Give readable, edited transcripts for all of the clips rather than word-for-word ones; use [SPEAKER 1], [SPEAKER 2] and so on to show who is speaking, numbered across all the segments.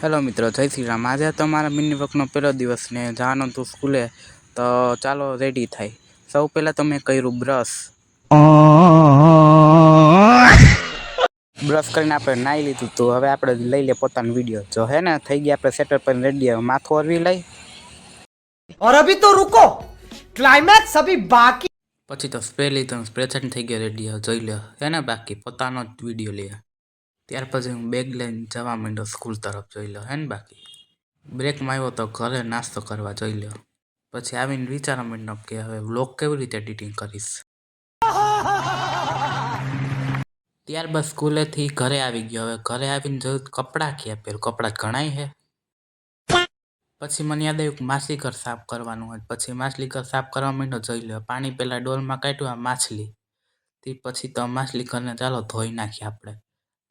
[SPEAKER 1] Hello મિત્રો, જય શ્રી રામ। આજે તમારા મિની વર્કનો પહેલો દિવસ ને જવાનું તું સ્કૂલે, તો ચાલો રેડી થાય। સૌ પહેલાં તો મેં કર્યું બ્રશ કરીને આપણે નાહી લીધું। તો હવે આપણે લઈ લે પોતાનો વિડીયો। જો હે ને થઈ ગયા આપણે સેટર પર રેડી, માથું ઓરવી લઈ
[SPEAKER 2] और अभी तो रुको, क्लाइमैक्स अभी बाकी।
[SPEAKER 1] પછી તો સ્પ્રે લીધો, સ્પ્રે છાંટી થઈ ગયો રેડી। જોઈ લો હે ને, બાકી પોતાનો જ વિડીયો લે। ત્યાર પછી હું બેગ લઈને જવા માંડ્યો સ્કૂલ તરફ। જોઈ લો હે ને, બાકી બ્રેકમાં આવ્યો તો ઘરે નાસ્તો કરવા। જોઈ લો પછી આવીને વિચારવા માંડ્યો કે હવે વ્લોગ કેવી રીતે એડિટિંગ કરીશ। ત્યારબાદ સ્કૂલેથી ઘરે આવી ગયો। હવે ઘરે આવીને જોયું કપડાં ક્યાં પહેરું, કપડાં ઘણાય છે। પછી મને યાદ આવ્યું કે માછલી ઘર સાફ કરવાનું હોય। પછી માછલી ઘર સાફ કરવા માંડ્યો। જોઈ લો પાણી પહેલાં ડોલમાં કાઢ્યું આ માછલી, તે પછી તો માછલી ઘરને ચાલો ધોઈ નાખીએ આપણે।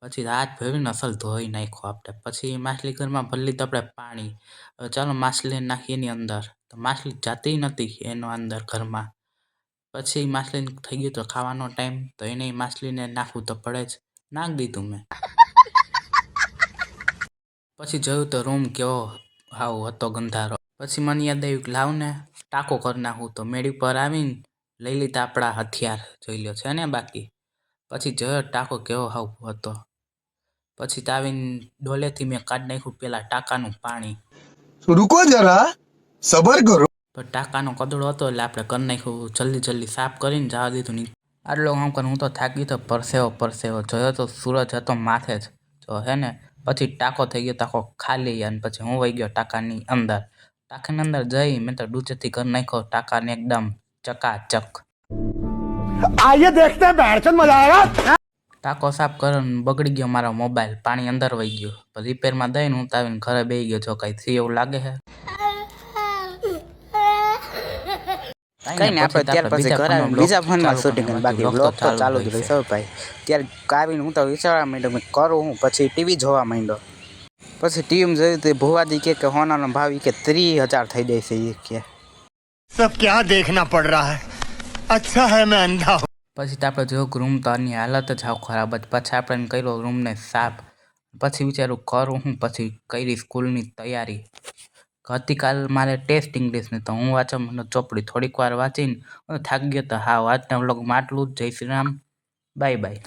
[SPEAKER 1] પછી હાથ ભેળવીને અસલ ધોઈ નાખ્યો આપણે। પછી માછલી ઘરમાં ભરી લીધું આપણે પાણી। હવે ચાલો માછલીને નાખીએ એની અંદર, તો માછલી જાતી નથી એનો અંદર ઘરમાં। પછી માછલીને થઈ ગયો તો ખાવાનો ટાઈમ, તો એને માછલીને નાખવું તો પડે જ, નાખી દીધું મેં। પછી જોયું તો રૂમ કેવો હાવ હતો ગંધારો। પછી મને યાદ આવ્યું કે લાવ ને ટાંકો કરી નાખું, તો મેળી પર આવીને લઈ લીધા આપણા હથિયાર। જોઈ લો છે ને બાકી પછી જોયો ટાંકો કેવો હાવ હતો। પછી તો આવીને ડોલેથી મેં કાઢી નાખ્યું પેલા ટાંકાનું પાણી।
[SPEAKER 3] रुको जरा सबर करो।
[SPEAKER 1] તો ટાંકાનો કદડો હતો એટલે આપણે કરી નાખ્યું, જલ્દી સાફ કરીને જવા દીધું નહીં। આટલો કામ કરીને હું તો થાકી ગયો, પરસેવો જોયો તો સૂરજ હતો માથે જ, જો હે ને। પછી ટાંકો થઈ ગયો ટાંકો ખાલી, અને પછી હું વહી ગયો ટાંકાની અંદર। ટાંકાની અંદર જઈ મેં તો ડૂચેથી કરી નાખ્યો ટાંકાને એકદમ ચકાચક।
[SPEAKER 2] आइए देखते हैं बैठचंद मजा आएगा।
[SPEAKER 1] ટાંકો સાફ કરીને બગડી ગયો મારો મોબાઈલ, પાણી અંદર વહી ગયો। રિપેરમાં દઈને હું તો આવીને ઘરે બેસી ગયો। જો કઈ થયું એવું લાગે છે કઈ નહીં, આપણે ત્યાર પછી ઘરે આવીને બીજા ફોનમાં શૂટિંગ કરીને બાકી વ્લોગ તો ચાલુ જ રહેશે ભાઈ। ત્યારે આવીને હું તો વિચારવા માંડ્યો મેં કરું હું, પછી ટીવી જોવા માંડ્યો। પછી ટીવીમાં જોયું તો ભુવાજી કે હોનાનો ભાવ કે 30,000 થઈ જાય છે એ કે।
[SPEAKER 3] सब क्या देखना पड़ रहा है, अच्छा है मैं अंधा हूँ।
[SPEAKER 1] પછી તો આપણે જોયું રૂમ તો આની હાલત જ હાવ ખરાબ જ। પછી આપણે કર્યો રૂમને સાફ। પછી વિચારું કરું હું, પછી કરી સ્કૂલની તૈયારી। આવતીકાલ મારે ટેસ્ટ ઇંગ્લિશની, તો હું વાંચવા મને ચોપડી થોડીક વાર વાંચીને થાકી ગયો તો હાવ। આજના વ્લોગમાં આટલું જ। જય શ્રી રામ, બાય બાય।